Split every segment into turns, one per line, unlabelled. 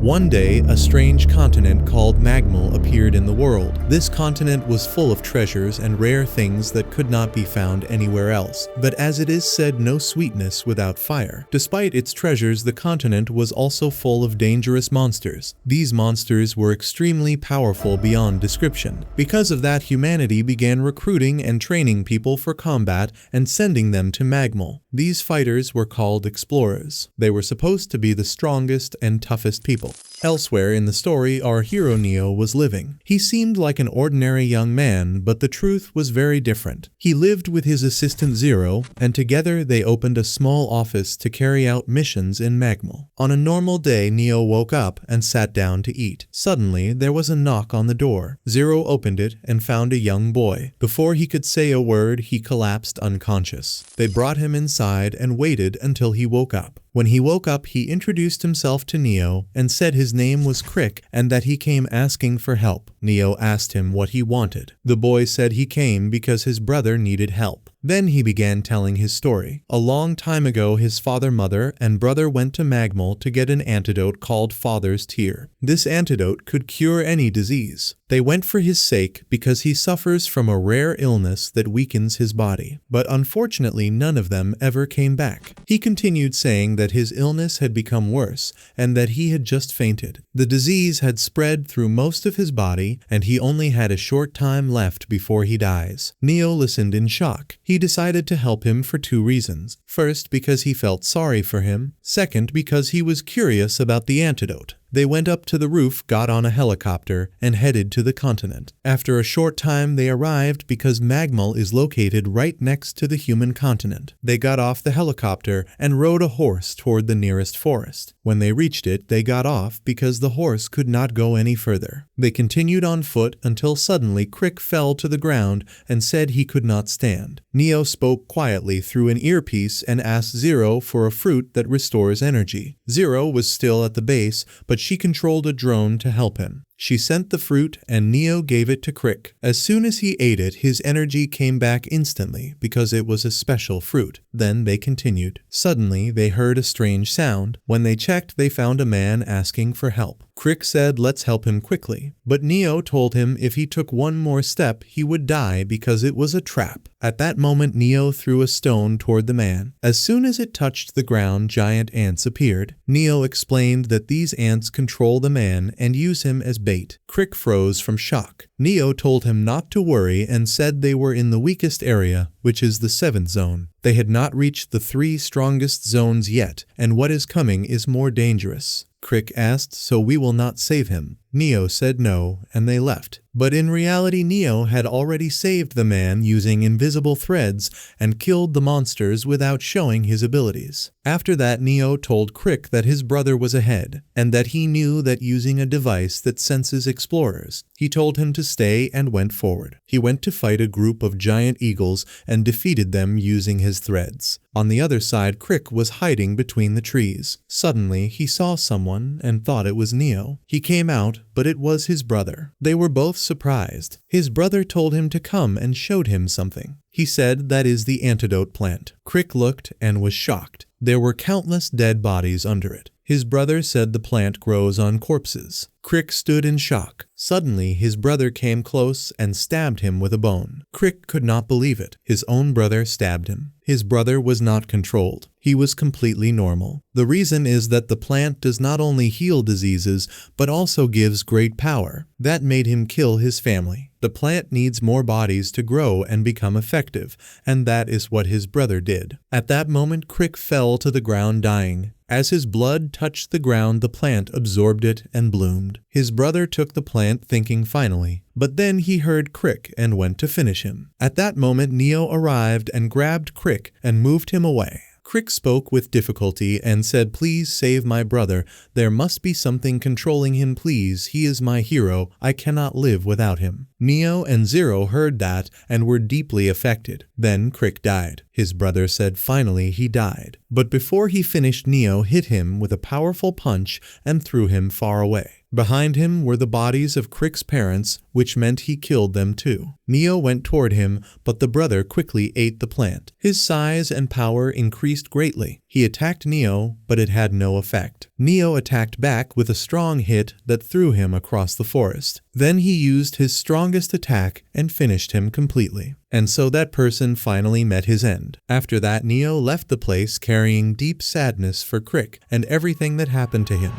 One day, a strange continent called Magmal appeared in the world. This continent was full of treasures and rare things that could not be found anywhere else. But as it is said, no sweetness without fire. Despite its treasures, the continent was also full of dangerous monsters. These monsters were extremely powerful beyond description. Because of that, humanity began recruiting and training people for combat and sending them to Magmal. These fighters were called explorers. They were supposed to be the strongest and toughest people. Elsewhere in the story, our hero Neo was living. He seemed like an ordinary young man, but the truth was very different. He lived with his assistant Zero, and together they opened a small office to carry out missions in Magmal. On a normal day, Neo woke up and sat down to eat. Suddenly, there was a knock on the door. Zero opened it and found a young boy. Before he could say a word, he collapsed unconscious. They brought him inside and waited until he woke up. When he woke up, he introduced himself to Neo and said his name was Crick and that he came asking for help. Neo asked him what he wanted. The boy said he came because his brother needed help. Then he began telling his story. A long time ago, his father, mother, and brother went to Magmal to get an antidote called Father's Tear. This antidote could cure any disease. They went for his sake because he suffers from a rare illness that weakens his body. But unfortunately, none of them ever came back. He continued saying that his illness had become worse and that he had just fainted. The disease had spread through most of his body and he only had a short time left before he dies. Neo listened in shock. He decided to help him for two reasons. First, because he felt sorry for him. Second, because he was curious about the antidote. They went up to the roof, got on a helicopter, and headed to the continent. After a short time, they arrived because Magmal is located right next to the human continent. They got off the helicopter and rode a horse toward the nearest forest. When they reached it, they got off because the horse could not go any further. They continued on foot until suddenly Crick fell to the ground and said he could not stand. Neo spoke quietly through an earpiece and asked Zero for a fruit that restores energy. Zero was still at the base, but she controlled a drone to help him. She sent the fruit and Neo gave it to Crick. As soon as he ate it, his energy came back instantly because it was a special fruit. Then they continued. Suddenly, they heard a strange sound. When they checked, they found a man asking for help. Crick said, "Let's help him quickly." But Neo told him if he took one more step, he would die because it was a trap. At that moment, Neo threw a stone toward the man. As soon as it touched the ground, giant ants appeared. Neo explained that these ants control the man and use him as bait. Crick froze from shock. Neo told him not to worry and said they were in the weakest area, which is the 7th zone. They had not reached the 3 strongest zones yet, and what is coming is more dangerous. Crick asked, "So we will not save him?" Neo said no, and they left. But in reality, Neo had already saved the man using invisible threads and killed the monsters without showing his abilities. After that, Neo told Crick that his brother was ahead, and that he knew that using a device that senses explorers. He told him to stay and went forward. He went to fight a group of giant eagles and defeated them using his threads. On the other side, Crick was hiding between the trees. Suddenly, he saw someone and thought it was Neo. He came out, but it was his brother. They were both surprised. His brother told him to come and showed him something. He said that is the antidote plant. Crick looked and was shocked. There were countless dead bodies under it. His brother said the plant grows on corpses. Crick stood in shock. Suddenly, his brother came close and stabbed him with a bone. Crick could not believe it. His own brother stabbed him. His brother was not controlled. He was completely normal. The reason is that the plant does not only heal diseases, but also gives great power. That made him kill his family. The plant needs more bodies to grow and become effective, and that is what his brother did. At that moment, Crick fell to the ground dying. As his blood touched the ground, the plant absorbed it and bloomed. His brother took the plant thinking finally, but then he heard Crick and went to finish him. At that moment, Neo arrived and grabbed Crick and moved him away. Crick spoke with difficulty and said, "Please save my brother. There must be something controlling him, please. He is my hero. I cannot live without him." Neo and Zero heard that and were deeply affected. Then Crick died. His brother said finally he died. But before he finished, Neo hit him with a powerful punch and threw him far away. Behind him were the bodies of Crick's parents, which meant he killed them too. Neo went toward him, but the brother quickly ate the plant. His size and power increased greatly. He attacked Neo, but it had no effect. Neo attacked back with a strong hit that threw him across the forest. Then he used his strongest attack and finished him completely. And so that person finally met his end. After that, Neo left the place carrying deep sadness for Crick and everything that happened to him.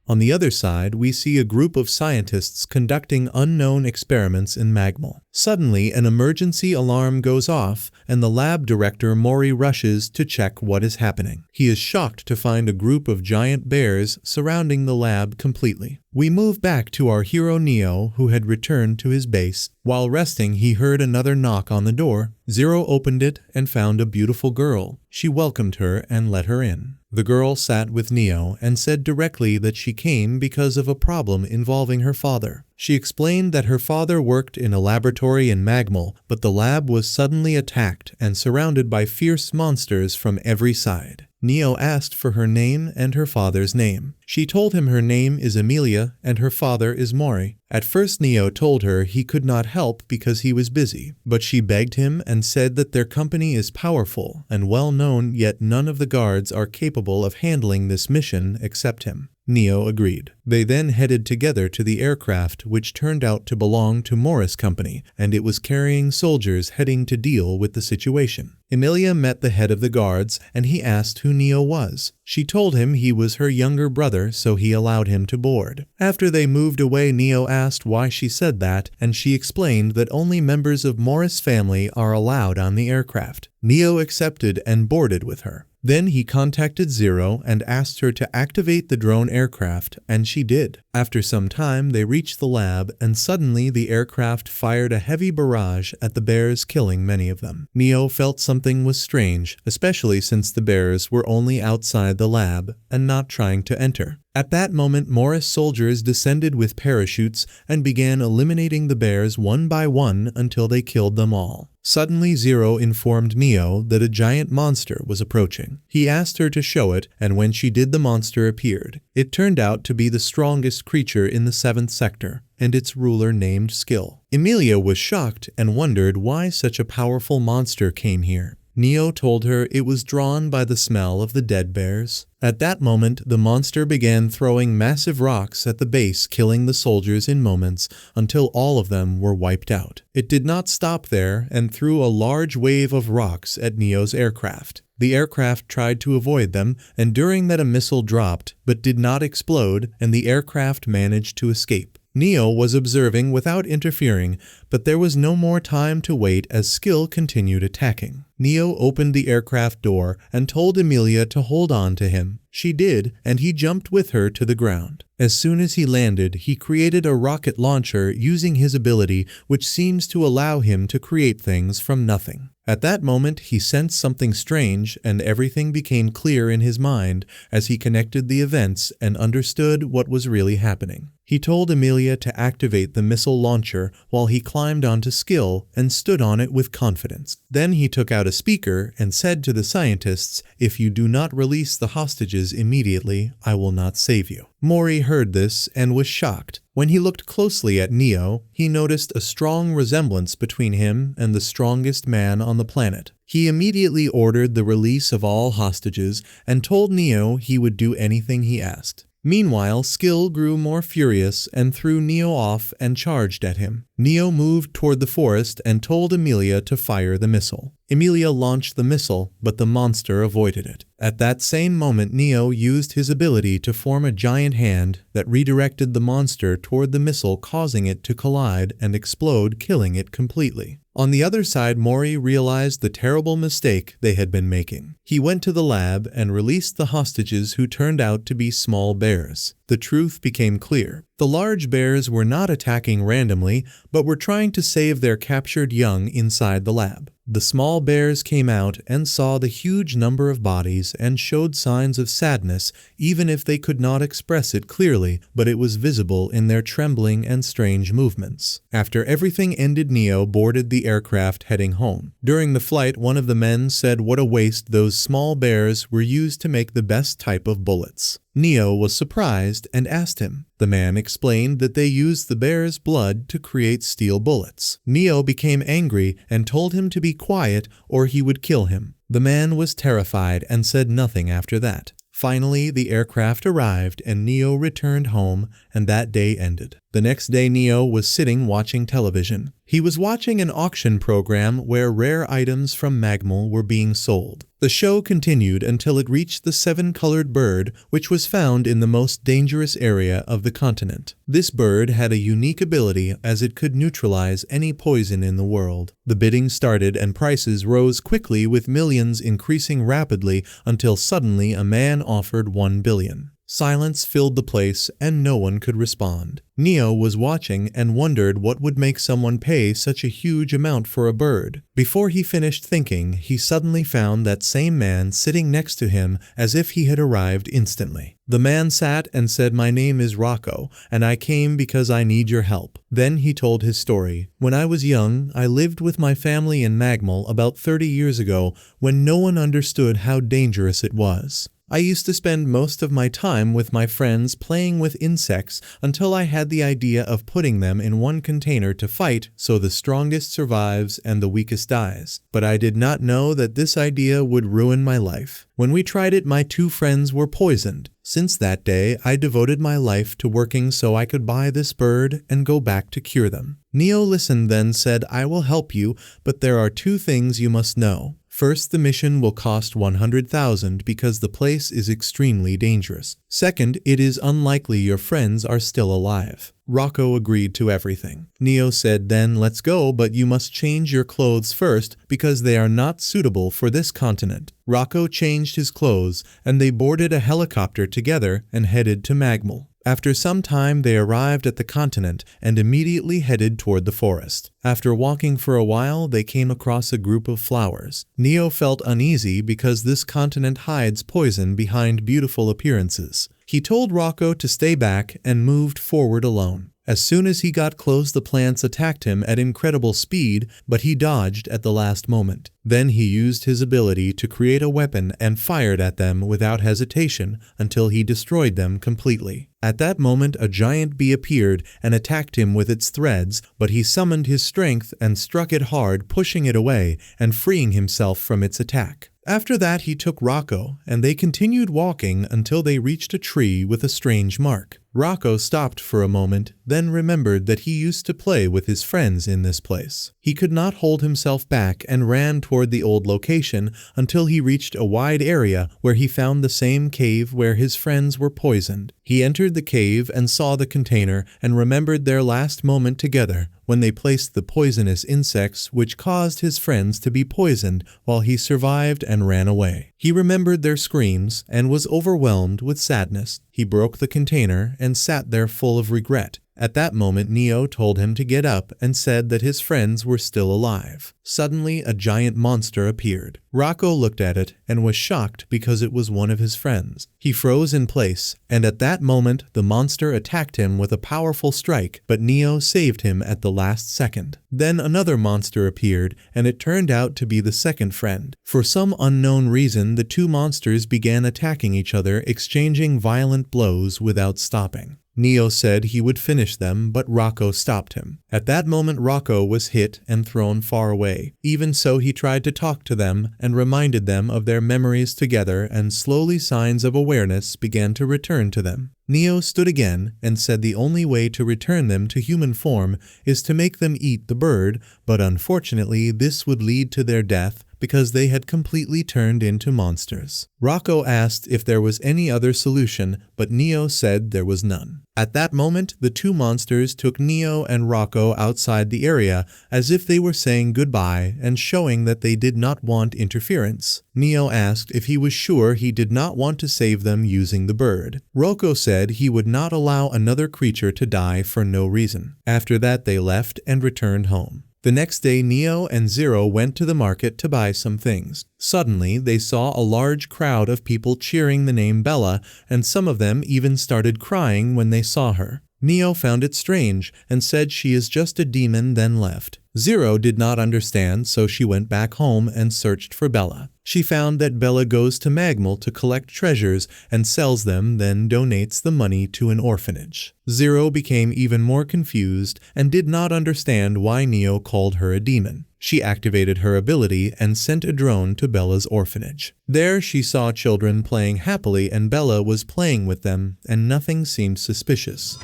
On the other side, we see a group of scientists conducting unknown experiments in Magmal. Suddenly, an emergency alarm goes off, and the lab director Mori rushes to check what is happening. He is shocked to find a group of giant bears surrounding the lab completely. We move back to our hero Neo, who had returned to his base. While resting, he heard another knock on the door. Zero opened it and found a beautiful girl. She welcomed her and let her in. The girl sat with Neo and said directly that she came because of a problem involving her father. She explained that her father worked in a laboratory in Magmal, but the lab was suddenly attacked and surrounded by fierce monsters from every side. Neo asked for her name and her father's name. She told him her name is Emilia and her father is Mori. At first Neo told her he could not help because he was busy, but she begged him and said that their company is powerful and well known, yet none of the guards are capable of handling this mission except him. Neo agreed. They then headed together to the aircraft, which turned out to belong to Morris Company, and it was carrying soldiers heading to deal with the situation. Emilia met the head of the guards, and he asked who Neo was. She told him he was her younger brother, so he allowed him to board. After they moved away, Neo asked why she said that, and she explained that only members of Morris' family are allowed on the aircraft. Neo accepted and boarded with her. Then he contacted Zero and asked her to activate the drone aircraft, and she did. After some time, they reached the lab, and suddenly the aircraft fired a heavy barrage at the bears, killing many of them. Neo felt something was strange, especially since the bears were only outside the lab and not trying to enter. At that moment, Morris soldiers descended with parachutes and began eliminating the bears one by one until they killed them all. Suddenly, Zero informed Neo that a giant monster was approaching. He asked her to show it, and when she did, the monster appeared. It turned out to be the strongest creature in the 7th sector, and its ruler named Skill. Emilia was shocked and wondered why such a powerful monster came here. Neo told her it was drawn by the smell of the dead bears. At that moment, the monster began throwing massive rocks at the base, killing the soldiers in moments until all of them were wiped out. It did not stop there and threw a large wave of rocks at Neo's aircraft. The aircraft tried to avoid them, and during that a missile dropped but did not explode, and the aircraft managed to escape. Neo was observing without interfering, but there was no more time to wait as Skill continued attacking. Neo opened the aircraft door and told Emilia to hold on to him. She did, and he jumped with her to the ground. As soon as he landed, he created a rocket launcher using his ability, which seems to allow him to create things from nothing. At that moment, he sensed something strange, and everything became clear in his mind as he connected the events and understood what was really happening. He told Emilia to activate the missile launcher while he climbed onto Skill and stood on it with confidence. Then he took out a speaker and said to the scientists, "If you do not release the hostages immediately, I will not save you." Mori heard this and was shocked. When he looked closely at Neo, he noticed a strong resemblance between him and the strongest man on the planet. He immediately ordered the release of all hostages and told Neo he would do anything he asked. Meanwhile, Skill grew more furious and threw Neo off and charged at him. Neo moved toward the forest and told Emilia to fire the missile. Emilia launched the missile, but the monster avoided it. At that same moment, Neo used his ability to form a giant hand that redirected the monster toward the missile, causing it to collide and explode, killing it completely. On the other side, Mori realized the terrible mistake they had been making. He went to the lab and released the hostages, who turned out to be small bears. The truth became clear. The large bears were not attacking randomly, but were trying to save their captured young inside the lab. The small bears came out and saw the huge number of bodies and showed signs of sadness, even if they could not express it clearly, but it was visible in their trembling and strange movements. After everything ended, Neo boarded the aircraft heading home. During the flight, one of the men said what a waste those small bears were used to make the best type of bullets. Neo was surprised and asked him. The man explained that they used the bear's blood to create steel bullets. Neo became angry and told him to be quiet or he would kill him. The man was terrified and said nothing after that. Finally, the aircraft arrived and Neo returned home, and that day ended. The next day, Neo was sitting watching television. He was watching an auction program where rare items from Magmal were being sold. The show continued until it reached the 7-colored bird, which was found in the most dangerous area of the continent. This bird had a unique ability as it could neutralize any poison in the world. The bidding started and prices rose quickly, with millions increasing rapidly until suddenly a man offered 1 billion. Silence filled the place and no one could respond. Neo was watching and wondered what would make someone pay such a huge amount for a bird. Before he finished thinking, he suddenly found that same man sitting next to him as if he had arrived instantly. The man sat and said, "My name is Rocco, and I came because I need your help." Then he told his story. "When I was young, I lived with my family in Magmal about 30 years ago when no one understood how dangerous it was. I used to spend most of my time with my friends playing with insects until I had the idea of putting them in one container to fight so the strongest survives and the weakest dies. But I did not know that this idea would ruin my life. When we tried it, my 2 friends were poisoned. Since that day, I devoted my life to working so I could buy this bird and go back to cure them." Neo listened, then said, "I will help you, but there are 2 things you must know. First, the mission will cost 100,000 because the place is extremely dangerous. Second, it is unlikely your friends are still alive." Rocco agreed to everything. Neo said, "Then let's go, but you must change your clothes first because they are not suitable for this continent." Rocco changed his clothes and they boarded a helicopter together and headed to Magmal. After some time, they arrived at the continent and immediately headed toward the forest. After walking for a while, they came across a group of flowers. Neo felt uneasy because this continent hides poison behind beautiful appearances. He told Rocco to stay back and moved forward alone. As soon as he got close, the plants attacked him at incredible speed, but he dodged at the last moment. Then he used his ability to create a weapon and fired at them without hesitation until he destroyed them completely. At that moment, a giant bee appeared and attacked him with its threads, but he summoned his strength and struck it hard, pushing it away and freeing himself from its attack. After that, he took Rocco, and they continued walking until they reached a tree with a strange mark. Rocco stopped for a moment, then remembered that he used to play with his friends in this place. He could not hold himself back and ran toward the old location until he reached a wide area where he found the same cave where his friends were poisoned. He entered the cave and saw the container and remembered their last moment together when they placed the poisonous insects which caused his friends to be poisoned while he survived and ran away. He remembered their screams and was overwhelmed with sadness. He broke the container and sat there full of regret. At that moment, Neo told him to get up and said that his friends were still alive. Suddenly, a giant monster appeared. Rocco looked at it and was shocked because it was one of his friends. He froze in place, and at that moment, the monster attacked him with a powerful strike, but Neo saved him at the last second. Then another monster appeared, and it turned out to be the second friend. For some unknown reason, the 2 monsters began attacking each other, exchanging violent blows without stopping. Neo said he would finish them, but Rocco stopped him. At that moment, Rocco was hit and thrown far away. Even so, he tried to talk to them and reminded them of their memories together, and slowly signs of awareness began to return to them. Neo stood again and said the only way to return them to human form is to make them eat the bird, but unfortunately this would lead to their death because they had completely turned into monsters. Rocco asked if there was any other solution, but Neo said there was none. At that moment, the 2 monsters took Neo and Rocco outside the area as if they were saying goodbye and showing that they did not want interference. Neo asked if he was sure he did not want to save them using the bird. Rocco said he would not allow another creature to die for no reason. After that, they left and returned home. The next day, Neo and Zero went to the market to buy some things. Suddenly, they saw a large crowd of people cheering the name Bella, and some of them even started crying when they saw her. Neo found it strange and said she is just a demon, then left. Zero did not understand, so she went back home and searched for Bella. She found that Bella goes to Magmal to collect treasures and sells them, then donates the money to an orphanage. Zero became even more confused and did not understand why Neo called her a demon. She activated her ability and sent a drone to Bella's orphanage. There she saw children playing happily and Bella was playing with them, and nothing seemed suspicious.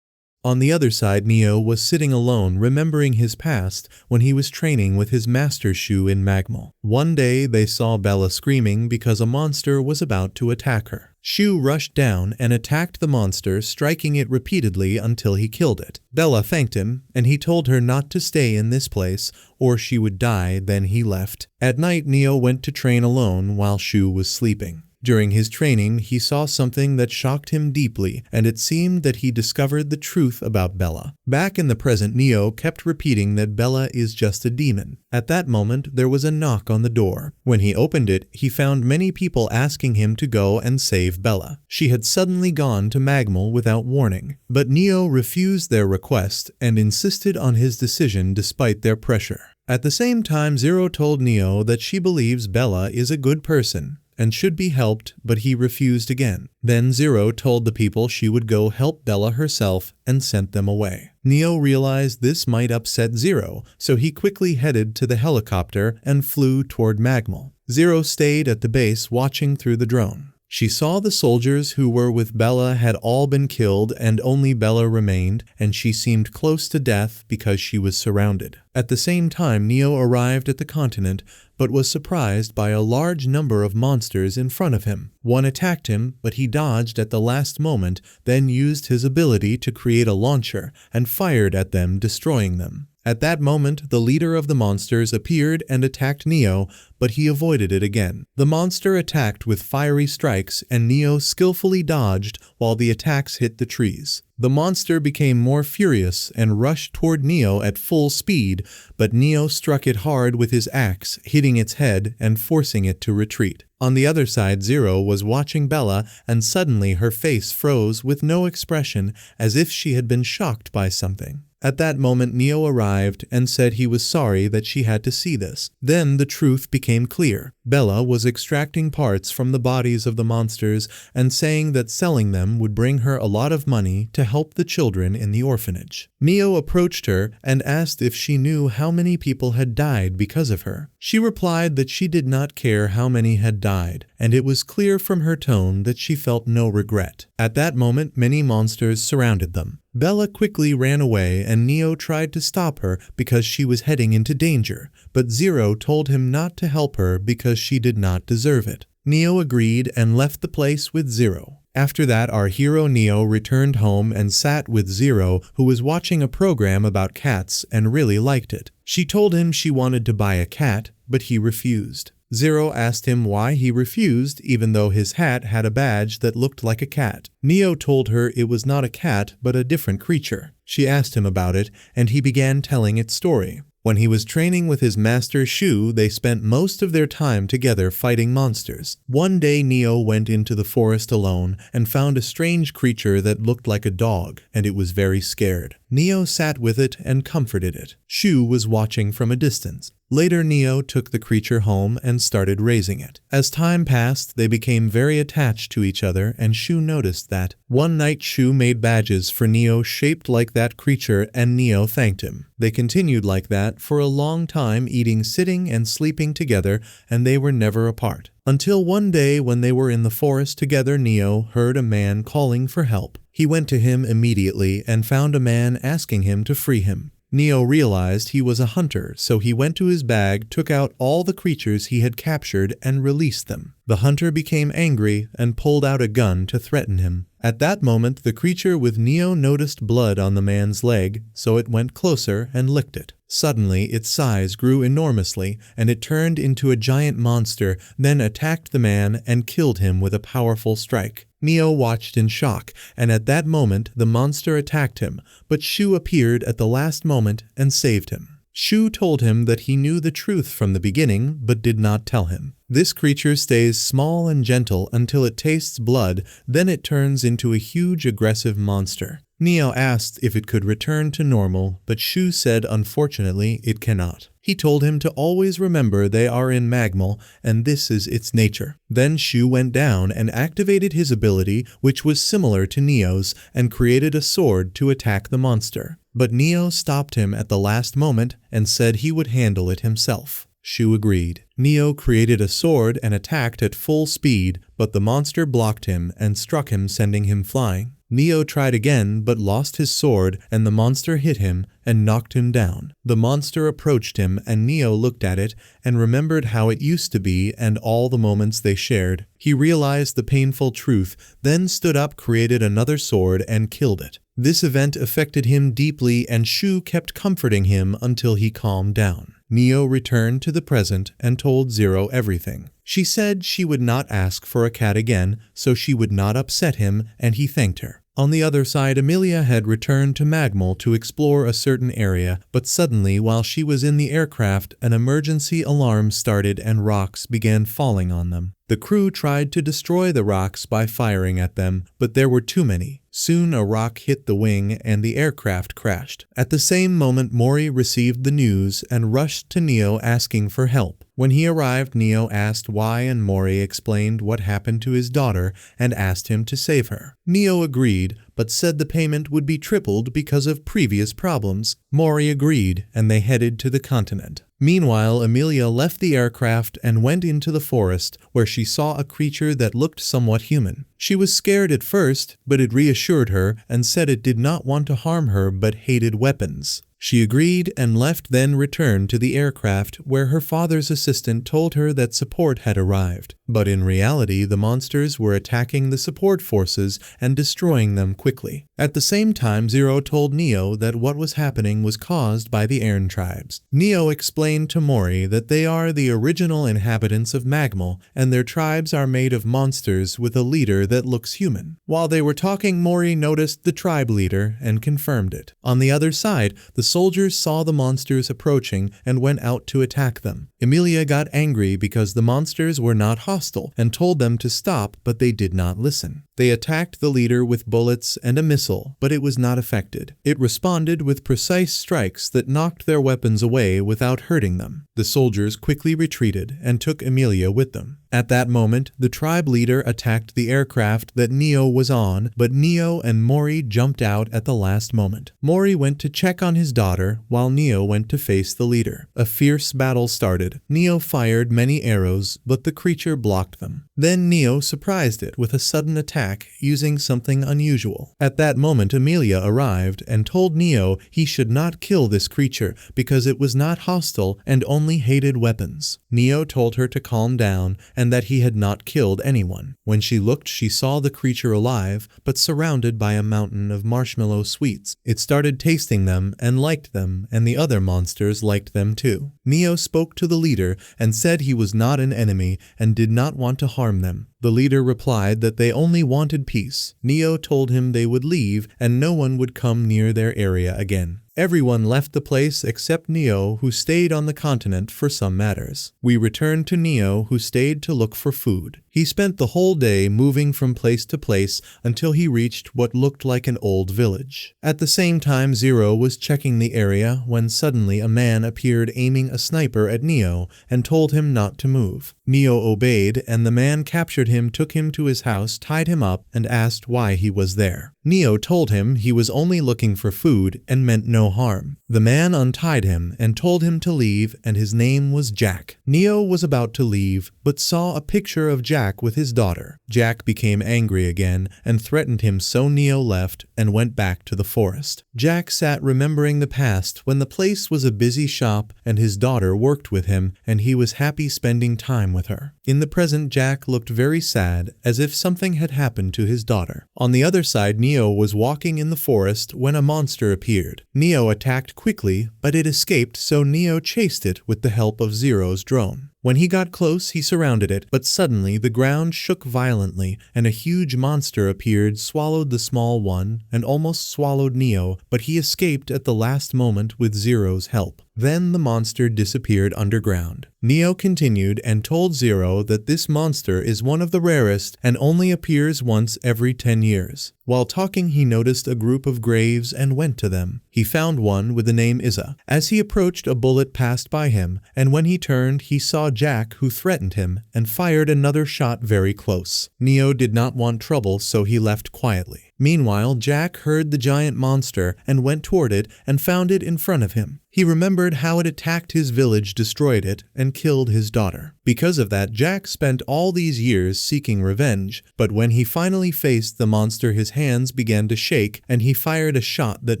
On the other side, Neo was sitting alone remembering his past when he was training with his master Shu in Magmal. One day they saw Bella screaming because a monster was about to attack her. Shu rushed down and attacked the monster, striking it repeatedly until he killed it. Bella thanked him, and he told her not to stay in this place or she would die, then he left. At night, Neo went to train alone while Shu was sleeping. During his training, he saw something that shocked him deeply, and it seemed that he discovered the truth about Bella. Back in the present, Neo kept repeating that Bella is just a demon. At that moment, there was a knock on the door. When he opened it, he found many people asking him to go and save Bella. She had suddenly gone to Magmal without warning, but Neo refused their request and insisted on his decision despite their pressure. At the same time, Zero told Neo that she believes Bella is a good person and should be helped, but he refused again. Then Zero told the people she would go help Bella herself and sent them away. Neo realized this might upset Zero, so he quickly headed to the helicopter and flew toward Magmal. Zero stayed at the base watching through the drone. She saw the soldiers who were with Bella had all been killed and only Bella remained, and she seemed close to death because she was surrounded. At the same time, Neo arrived at the continent, but was surprised by a large number of monsters in front of him. One attacked him, but he dodged at the last moment, then used his ability to create a launcher and fired at them, destroying them. At that moment, the leader of the monsters appeared and attacked Neo, but he avoided it again. The monster attacked with fiery strikes, and Neo skillfully dodged while the attacks hit the trees. The monster became more furious and rushed toward Neo at full speed, but Neo struck it hard with his axe, hitting its head and forcing it to retreat. On the other side, Zero was watching Bella, and suddenly her face froze with no expression, as if she had been shocked by something. At that moment, Neo arrived and said he was sorry that she had to see this. Then the truth became clear. Bella was extracting parts from the bodies of the monsters and saying that selling them would bring her a lot of money to help the children in the orphanage. Neo approached her and asked if she knew how many people had died because of her. She replied that she did not care how many had died, and it was clear from her tone that she felt no regret. At that moment, many monsters surrounded them. Bella quickly ran away and Neo tried to stop her because she was heading into danger, but Zero told him not to help her because she did not deserve it. Neo agreed and left the place with Zero. After that, our hero Neo returned home and sat with Zero, who was watching a program about cats and really liked it. She told him she wanted to buy a cat, but he refused. Zero asked him why he refused, even though his hat had a badge that looked like a cat. Neo told her it was not a cat but a different creature. She asked him about it, and he began telling its story. When he was training with his master Shu, they spent most of their time together fighting monsters. One day Neo went into the forest alone and found a strange creature that looked like a dog, and it was very scared. Neo sat with it and comforted it. Shu was watching from a distance. Later, Neo took the creature home and started raising it. As time passed, they became very attached to each other, and Shu noticed that. One night, Shu made badges for Neo shaped like that creature, and Neo thanked him. They continued like that for a long time, eating, sitting, and sleeping together, and they were never apart. Until one day, when they were in the forest together, Neo heard a man calling for help. He went to him immediately and found a man asking him to free him. Neo realized he was a hunter, so he went to his bag, took out all the creatures he had captured, and released them. The hunter became angry and pulled out a gun to threaten him. At that moment, the creature with Neo noticed blood on the man's leg, so it went closer and licked it. Suddenly, its size grew enormously, and it turned into a giant monster, then attacked the man and killed him with a powerful strike. Neo watched in shock, and at that moment, the monster attacked him, but Shu appeared at the last moment and saved him. Shu told him that he knew the truth from the beginning, but did not tell him. This creature stays small and gentle until it tastes blood, then it turns into a huge aggressive monster. Neo asked if it could return to normal, but Shu said unfortunately it cannot. He told him to always remember they are in magmal and this is its nature. Then Shu went down and activated his ability, which was similar to Neo's, and created a sword to attack the monster. But Neo stopped him at the last moment and said he would handle it himself. Shu agreed. Neo created a sword and attacked at full speed, but the monster blocked him and struck him, sending him flying. Neo tried again but lost his sword, and the monster hit him and knocked him down. The monster approached him and Neo looked at it and remembered how it used to be and all the moments they shared. He realized the painful truth, then stood up, created another sword and killed it. This event affected him deeply and Shu kept comforting him until he calmed down. Neo returned to the present and told Zero everything. She said she would not ask for a cat again, so she would not upset him, and he thanked her. On the other side, Amelia had returned to Magmal to explore a certain area, but suddenly while she was in the aircraft, an emergency alarm started and rocks began falling on them. The crew tried to destroy the rocks by firing at them, but there were too many. Soon a rock hit the wing and the aircraft crashed. At the same moment, Mori received the news and rushed to Neo asking for help. When he arrived, Neo asked why and Mori explained what happened to his daughter and asked him to save her. Neo agreed, but said the payment would be tripled because of previous problems. Mori agreed, and they headed to the continent. Meanwhile, Amelia left the aircraft and went into the forest, where she saw a creature that looked somewhat human. She was scared at first, but it reassured her and said it did not want to harm her but hated weapons. She agreed and left, then returned to the aircraft where her father's assistant told her that support had arrived. But in reality, the monsters were attacking the support forces and destroying them quickly. At the same time, Zero told Neo that what was happening was caused by the Ern tribes. Neo explained to Mori that they are the original inhabitants of Magmal, and their tribes are made of monsters with a leader that looks human. While they were talking, Mori noticed the tribe leader and confirmed it. On the other side, the soldiers saw the monsters approaching and went out to attack them. Amelia got angry because the monsters were not hostile and told them to stop, but they did not listen. They attacked the leader with bullets and a missile, but it was not affected. It responded with precise strikes that knocked their weapons away without hurting them. The soldiers quickly retreated and took Amelia with them. At that moment, the tribe leader attacked the aircraft that Neo was on, but Neo and Mori jumped out at the last moment. Mori went to check on his daughter, while Neo went to face the leader. A fierce battle started. Neo fired many arrows, but the creature blocked them. Then Neo surprised it with a sudden attack using something unusual. At that moment, Amelia arrived and told Neo he should not kill this creature because it was not hostile and only hated weapons. Neo told her to calm down and that he had not killed anyone. When she looked, she saw the creature alive, but surrounded by a mountain of marshmallow sweets. It started tasting them and liked them, and the other monsters liked them too. Neo spoke to the leader and said he was not an enemy and did not want to harm them. The leader replied that they only wanted peace. Neo told him they would leave and no one would come near their area again. Everyone left the place except Neo, who stayed on the continent for some matters. We returned to Neo, who stayed to look for food. He spent the whole day moving from place to place until he reached what looked like an old village. At the same time, Zero was checking the area when suddenly a man appeared aiming a sniper at Neo and told him not to move. Neo obeyed, and the man captured him, took him to his house, tied him up, and asked why he was there. Neo told him he was only looking for food and meant no harm. The man untied him and told him to leave, and his name was Jack. Neo was about to leave, but saw a picture of Jack with his daughter. Jack became angry again and threatened him, so Neo left and went back to the forest. Jack sat remembering the past when the place was a busy shop and his daughter worked with him and he was happy spending time with her. In the present, Jack looked very sad, as if something had happened to his daughter. On the other side, Neo was walking in the forest when a monster appeared. Neo attacked quickly, but it escaped, so Neo chased it with the help of Zero's drone. When he got close, he surrounded it, but suddenly the ground shook violently and a huge monster appeared, swallowed the small one, and almost swallowed Neo, but he escaped at the last moment with Zero's help. Then the monster disappeared underground. Neo continued and told Zero that this monster is one of the rarest and only appears once every 10 years. While talking, he noticed a group of graves and went to them. He found one with the name Isa. As he approached, a bullet passed by him, and when he turned, he saw Jack, who threatened him, and fired another shot very close. Neo did not want trouble, so he left quietly. Meanwhile, Jack heard the giant monster and went toward it and found it in front of him. He remembered how it attacked his village, destroyed it, and killed his daughter. Because of that, Jack spent all these years seeking revenge, but when he finally faced the monster, his hands began to shake and he fired a shot that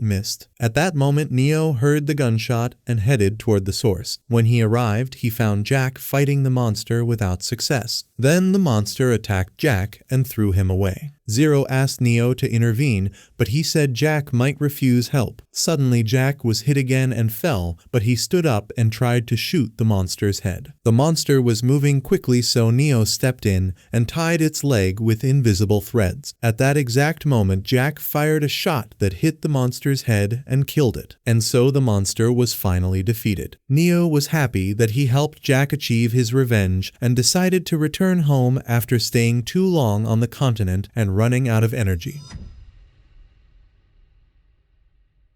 missed. At that moment, Neo heard the gunshot and headed toward the source. When he arrived, he found Jack fighting the monster without success. Then the monster attacked Jack and threw him away. Zero asked Neo to intervene, but he said Jack might refuse help. Suddenly, Jack was hit again and fell, but he stood up and tried to shoot the monster's head. The monster was moving quickly, so Neo stepped in and tied its leg with invisible threads. At that exact moment, Jack fired a shot that hit the monster's head and killed it. And so the monster was finally defeated. Neo was happy that he helped Jack achieve his revenge and decided to return home after staying too long on the continent and running out of energy.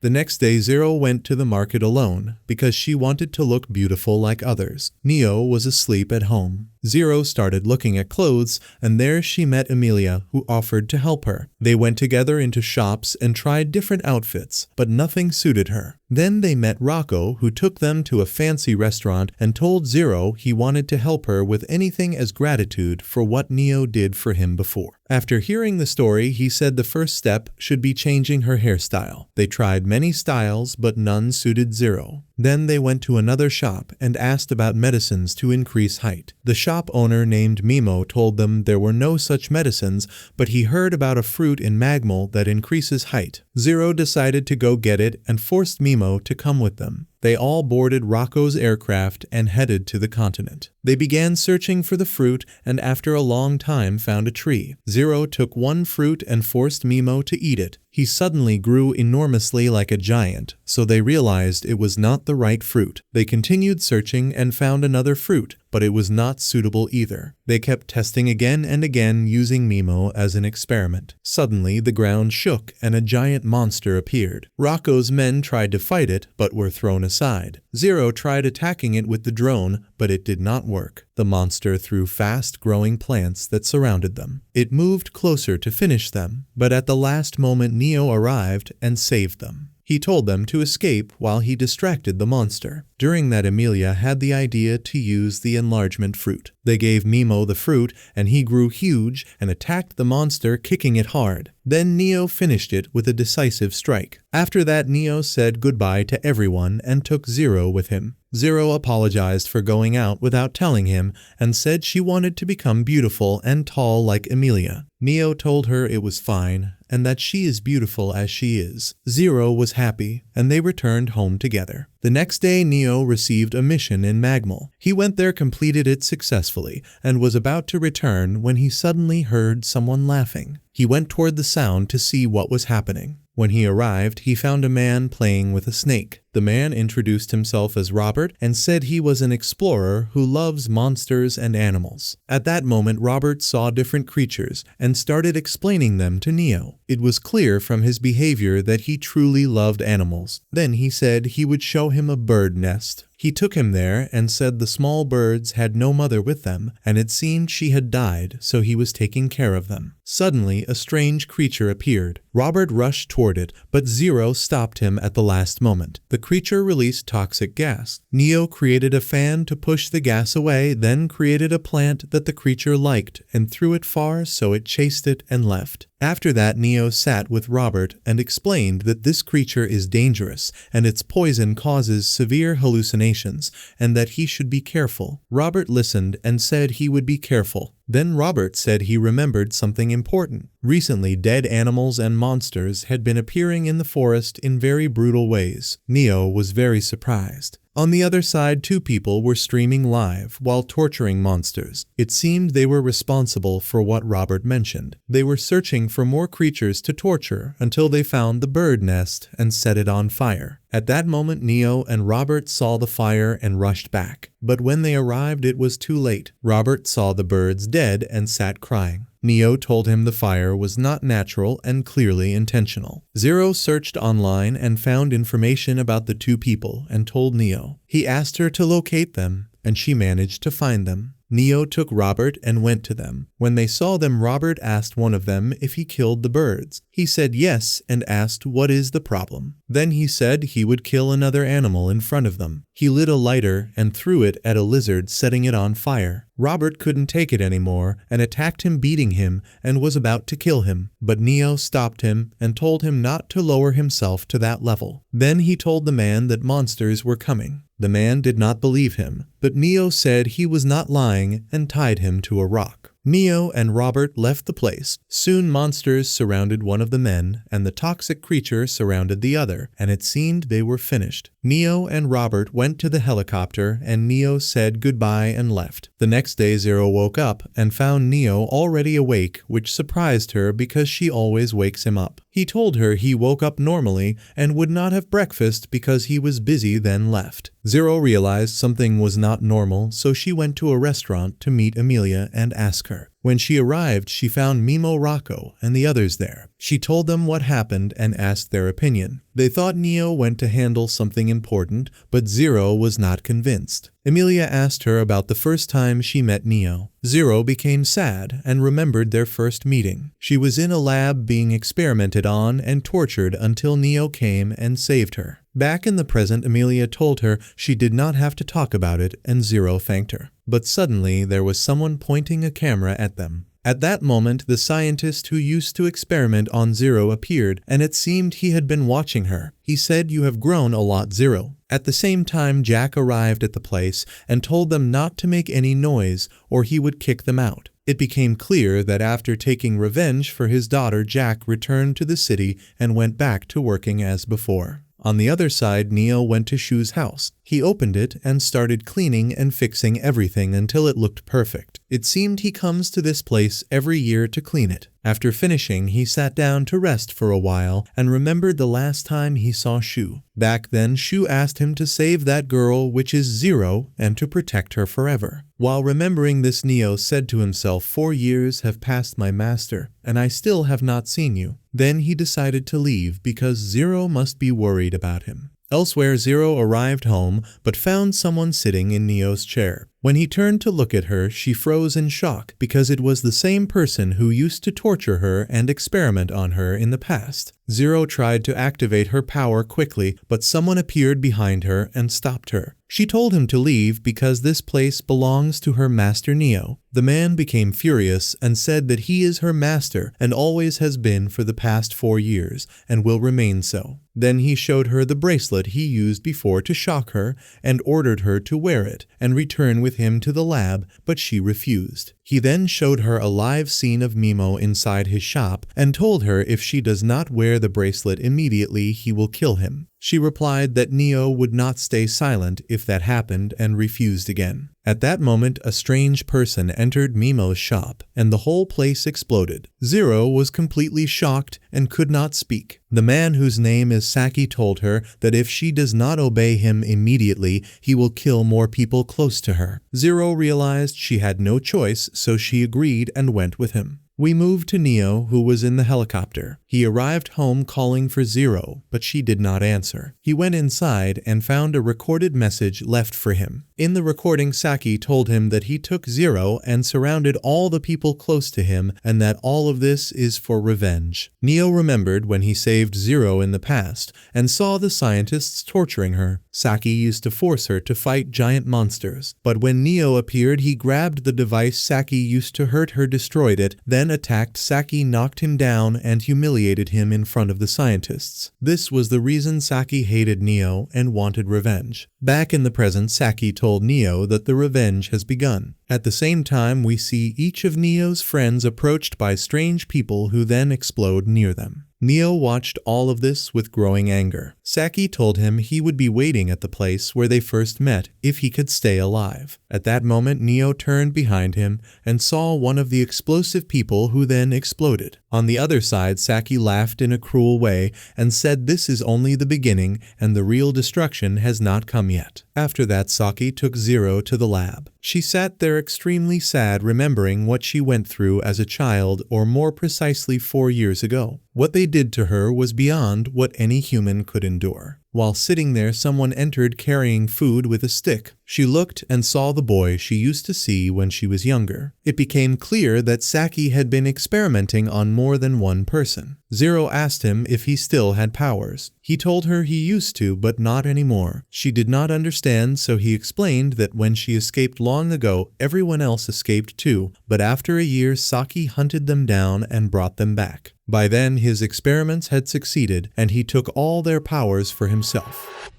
The next day, Zero went to the market alone because she wanted to look beautiful like others. Neo was asleep at home. Zero started looking at clothes, and there she met Emilia, who offered to help her. They went together into shops and tried different outfits, but nothing suited her. Then they met Rocco, who took them to a fancy restaurant and told Zero he wanted to help her with anything as gratitude for what Neo did for him before. After hearing the story, he said the first step should be changing her hairstyle. They tried many styles, but none suited Zero. Then they went to another shop and asked about medicines to increase height. The shop owner, named Mimo, told them there were no such medicines, but he heard about a fruit in Magmal that increases height. Zero decided to go get it and forced Mimo to come with them. They all boarded Rocco's aircraft and headed to the continent. They began searching for the fruit and after a long time found a tree. Zero took one fruit and forced Mimo to eat it. He suddenly grew enormously like a giant, so they realized it was not the right fruit. They continued searching and found another fruit, but it was not suitable either. They kept testing again and again, using Mimo as an experiment. Suddenly, the ground shook and a giant monster appeared. Rocco's men tried to fight it, but were thrown aside. Zero tried attacking it with the drone, but it did not work. The monster threw fast-growing plants that surrounded them. It moved closer to finish them, but at the last moment Neo arrived and saved them. He told them to escape while he distracted the monster. During that, Emilia had the idea to use the enlargement fruit. They gave Mimo the fruit, and he grew huge and attacked the monster, kicking it hard. Then Neo finished it with a decisive strike. After that, Neo said goodbye to everyone and took Zero with him. Zero apologized for going out without telling him and said she wanted to become beautiful and tall like Emilia. Neo told her it was fine and that she is beautiful as she is. Zero was happy, and they returned home together. The next day, Neo received a mission in Magmal. He went there, completed it successfully, and was about to return when he suddenly heard someone laughing. He went toward the sound to see what was happening. When he arrived, he found a man playing with a snake. The man introduced himself as Robert and said he was an explorer who loves monsters and animals. At that moment, Robert saw different creatures and started explaining them to Neo. It was clear from his behavior that he truly loved animals. Then he said he would show him a bird nest. He took him there and said the small birds had no mother with them, and it seemed she had died, so he was taking care of them. Suddenly, a strange creature appeared. Robert rushed toward it, but Zero stopped him at the last moment. The creature released toxic gas. Neo created a fan to push the gas away, then created a plant that the creature liked and threw it far so it chased it and left. After that, Neo sat with Robert and explained that this creature is dangerous and its poison causes severe hallucinations and that he should be careful. Robert listened and said he would be careful. Then Robert said he remembered something important. Recently, dead animals and monsters had been appearing in the forest in very brutal ways. Neo was very surprised. On the other side, two people were streaming live while torturing monsters. It seemed they were responsible for what Robert mentioned. They were searching for more creatures to torture until they found the bird nest and set it on fire. At that moment, Neo and Robert saw the fire and rushed back. But when they arrived, it was too late. Robert saw the birds dead and sat crying. Neo told him the fire was not natural and clearly intentional. Zero searched online and found information about the two people and told Neo. He asked her to locate them, and she managed to find them. Neo took Robert and went to them. When they saw them, Robert asked one of them if he killed the birds. He said yes and asked what is the problem. Then he said he would kill another animal in front of them. He lit a lighter and threw it at a lizard, setting it on fire. Robert couldn't take it anymore and attacked him, beating him, and was about to kill him. But Neo stopped him and told him not to lower himself to that level. Then he told the man that monsters were coming. The man did not believe him, but Neo said he was not lying and tied him to a rock. Neo and Robert left the place. Soon monsters surrounded one of the men, and the toxic creature surrounded the other, and it seemed they were finished. Neo and Robert went to the helicopter, and Neo said goodbye and left. The next day, Zero woke up and found Neo already awake, which surprised her because she always wakes him up. He told her he woke up normally and would not have breakfast because he was busy, then left. Zero realized something was not normal, so she went to a restaurant to meet Amelia and ask her. When she arrived, she found Mimo, Rocco, and the others there. She told them what happened and asked their opinion. They thought Neo went to handle something important, but Zero was not convinced. Amelia asked her about the first time she met Neo. Zero became sad and remembered their first meeting. She was in a lab being experimented on and tortured until Neo came and saved her. Back in the present, Amelia told her she did not have to talk about it, and Zero thanked her. But suddenly there was someone pointing a camera at them. At that moment, the scientist who used to experiment on Zero appeared, and it seemed he had been watching her. He said, "You have grown a lot, Zero." At the same time, Jack arrived at the place and told them not to make any noise or he would kick them out. It became clear that after taking revenge for his daughter, Jack returned to the city and went back to working as before. On the other side, Neo went to Shu's house. He opened it and started cleaning and fixing everything until it looked perfect. It seemed he comes to this place every year to clean it. After finishing, he sat down to rest for a while and remembered the last time he saw Shu. Back then, Shu asked him to save that girl, which is Zero, and to protect her forever. While remembering this, Neo said to himself, 4 years have passed, my master, and I still have not seen you. Then he decided to leave because Zero must be worried about him. Elsewhere, Zero arrived home but found someone sitting in Neo's chair. When he turned to look at her, she froze in shock because it was the same person who used to torture her and experiment on her in the past. Zero tried to activate her power quickly, but someone appeared behind her and stopped her. She told him to leave because this place belongs to her master Neo. The man became furious and said that he is her master and always has been for the past 4 years and will remain so. Then he showed her the bracelet he used before to shock her and ordered her to wear it and return with him to the lab, but she refused. He then showed her a live scene of Mimo inside his shop and told her if she does not wear the bracelet immediately, he will kill him. She replied that Neo would not stay silent if that happened and refused again. At that moment, a strange person entered Mimo's shop, and the whole place exploded. Zero was completely shocked and could not speak. The man, whose name is Saki, told her that if she does not obey him immediately, he will kill more people close to her. Zero realized she had no choice, so she agreed and went with him. We moved to Neo, who was in the helicopter. He arrived home calling for Zero, but she did not answer. He went inside and found a recorded message left for him. In the recording, Saki told him that he took Zero and surrounded all the people close to him and that all of this is for revenge. Neo remembered when he saved Zero in the past and saw the scientists torturing her. Saki used to force her to fight giant monsters, but when Neo appeared, he grabbed the device Saki used to hurt her, destroyed it, then attacked Saki, knocked him down, and humiliated him in front of the scientists. This was the reason Saki hated Neo and wanted revenge. Back in the present, Saki told Neo that the revenge has begun. At the same time, we see each of Neo's friends approached by strange people who then explode near them. Neo watched all of this with growing anger. Saki told him he would be waiting at the place where they first met if he could stay alive. At that moment, Neo turned behind him and saw one of the explosive people who then exploded. On the other side, Saki laughed in a cruel way and said this is only the beginning and the real destruction has not come yet. After that, Saki took Zero to the lab. She sat there extremely sad, remembering what she went through as a child, or more precisely 4 years ago. What they did to her was beyond what any human could endure. While sitting there, someone entered carrying food with a stick. She looked and saw the boy she used to see when she was younger. It became clear that Saki had been experimenting on more than one person. Zero asked him if he still had powers. He told her he used to, but not anymore. She did not understand, so he explained that when she escaped long ago, everyone else escaped too, but after a year, Saki hunted them down and brought them back. By then, his experiments had succeeded, and he took all their powers for himself.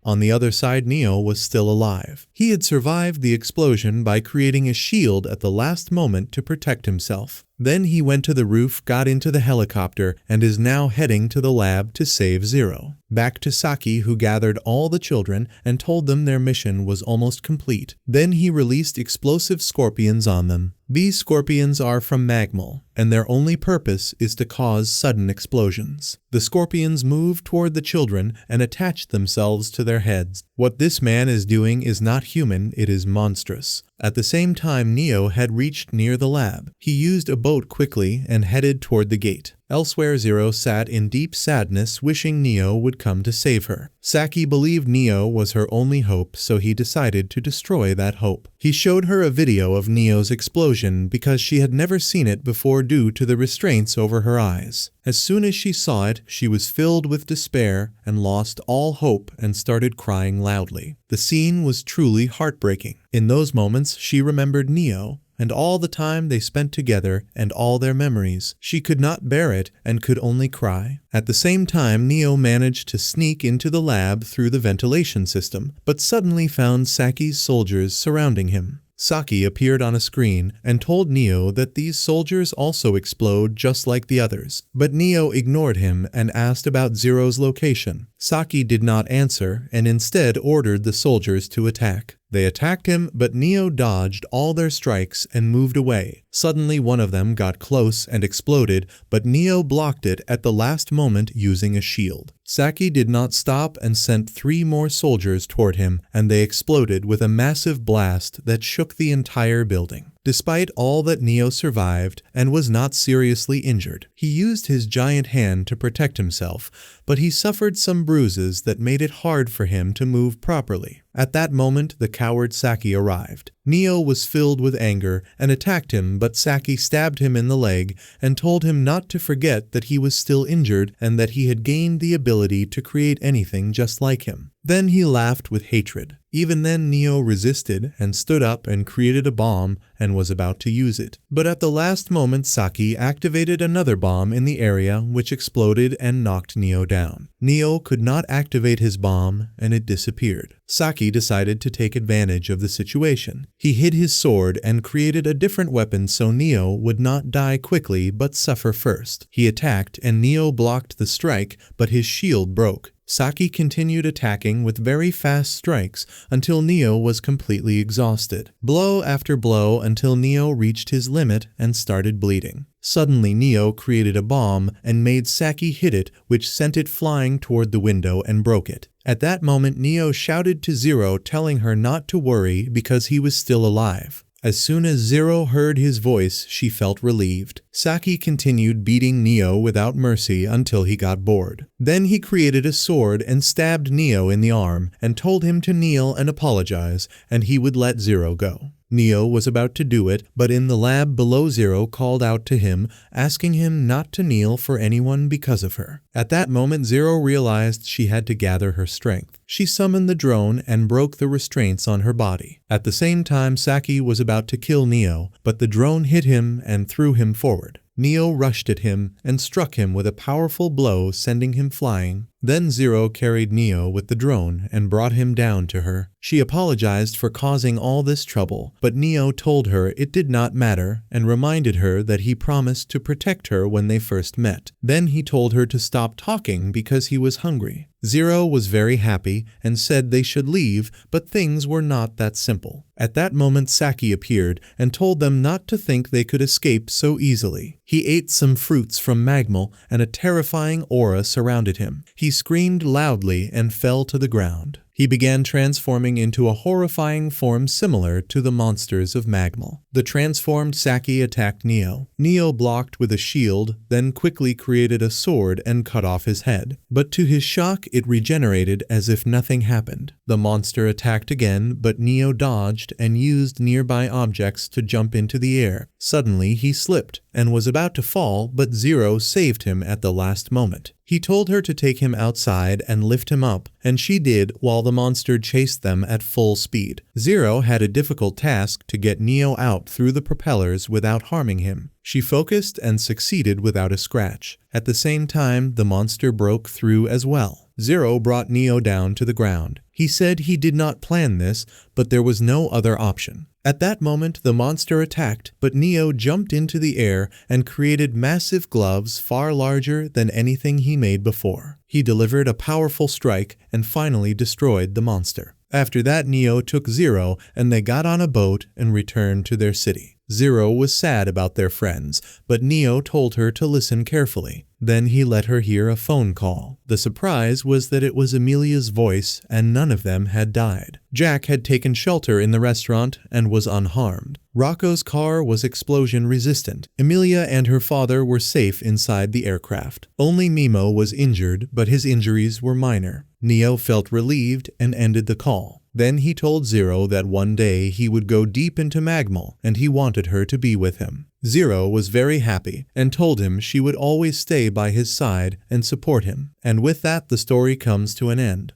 On the other side, Neo was still alive. He had survived the explosion by creating a shield at the last moment to protect himself. Then he went to the roof, got into the helicopter, and is now heading to the lab to save Zero. Back to Saki, who gathered all the children and told them their mission was almost complete. Then he released explosive scorpions on them. These scorpions are from magmal, and their only purpose is to cause sudden explosions. The scorpions moved toward the children and attached themselves to their heads. What this man is doing is not human, it is monstrous. At the same time, Neo had reached near the lab. He used a boat quickly and headed toward the gate. Elsewhere, Zero sat in deep sadness, wishing Neo would come to save her. Saki believed Neo was her only hope, so he decided to destroy that hope. He showed her a video of Neo's explosion because she had never seen it before due to the restraints over her eyes. As soon as she saw it, she was filled with despair and lost all hope and started crying loudly. The scene was truly heartbreaking. In those moments, she remembered Neo and all the time they spent together and all their memories. She could not bear it and could only cry. At the same time, Neo managed to sneak into the lab through the ventilation system, but suddenly found Saki's soldiers surrounding him. Saki appeared on a screen and told Neo that these soldiers also explode just like the others. But Neo ignored him and asked about Zero's location. Saki did not answer and instead ordered the soldiers to attack. They attacked him, but Neo dodged all their strikes and moved away. Suddenly, one of them got close and exploded, but Neo blocked it at the last moment using a shield. Saki did not stop and sent 3 more soldiers toward him, and they exploded with a massive blast that shook the entire building. Despite all that, Neo survived and was not seriously injured. He used his giant hand to protect himself, but he suffered some bruises that made it hard for him to move properly. At that moment, the coward Saki arrived. Neo was filled with anger and attacked him, but Saki stabbed him in the leg and told him not to forget that he was still injured and that he had gained the ability to create anything just like him. Then he laughed with hatred. Even then, Neo resisted and stood up and created a bomb and was about to use it. But at the last moment, Saki activated another bomb in the area which exploded and knocked Neo down. Neo could not activate his bomb and it disappeared. Saki decided to take advantage of the situation. He hid his sword and created a different weapon so Neo would not die quickly but suffer first. He attacked and Neo blocked the strike, but his shield broke. Saki continued attacking with very fast strikes until Neo was completely exhausted. Blow after blow until Neo reached his limit and started bleeding. Suddenly, Neo created a bomb and made Saki hit it, which sent it flying toward the window and broke it. At that moment, Neo shouted to Zero, telling her not to worry because he was still alive. As soon as Zero heard his voice, she felt relieved. Saki continued beating Neo without mercy until he got bored. Then he created a sword and stabbed Neo in the arm and told him to kneel and apologize, and he would let Zero go. Neo was about to do it, but in the lab below, Zero called out to him, asking him not to kneel for anyone because of her. At that moment, Zero realized she had to gather her strength. She summoned the drone and broke the restraints on her body. At the same time, Saki was about to kill Neo, but the drone hit him and threw him forward. Neo rushed at him and struck him with a powerful blow, sending him flying. Then Zero carried Neo with the drone and brought him down to her. She apologized for causing all this trouble, but Neo told her it did not matter and reminded her that he promised to protect her when they first met. Then he told her to stop talking because he was hungry. Zero was very happy and said they should leave, but things were not that simple. At that moment Saki appeared and told them not to think they could escape so easily. He ate some fruits from Magmal and a terrifying aura surrounded him. He screamed loudly and fell to the ground. He began transforming into a horrifying form similar to the monsters of Magmal. The transformed Saki attacked Neo. Neo blocked with a shield, then quickly created a sword and cut off his head. But to his shock, it regenerated as if nothing happened. The monster attacked again, but Neo dodged and used nearby objects to jump into the air. Suddenly, he slipped and was about to fall, but Zero saved him at the last moment. He told her to take him outside and lift him up, and she did while the monster chased them at full speed. Zero had a difficult task to get Neo out through the propellers without harming him. She focused and succeeded without a scratch. At the same time, the monster broke through as well. Zero brought Neo down to the ground. He said he did not plan this, but there was no other option. At that moment, the monster attacked, but Neo jumped into the air and created massive gloves far larger than anything he made before. He delivered a powerful strike and finally destroyed the monster. After that, Neo took Zero and they got on a boat and returned to their city. Zero was sad about their friends, but Neo told her to listen carefully. Then he let her hear a phone call. The surprise was that it was Emilia's voice and none of them had died. Jack had taken shelter in the restaurant and was unharmed. Rocco's car was explosion resistant. Emilia and her father were safe inside the aircraft. Only Mimo was injured, but his injuries were minor. Neo felt relieved and ended the call. Then he told Zero that one day he would go deep into Magmal and he wanted her to be with him. Zero was very happy and told him she would always stay by his side and support him. And with that, the story comes to an end.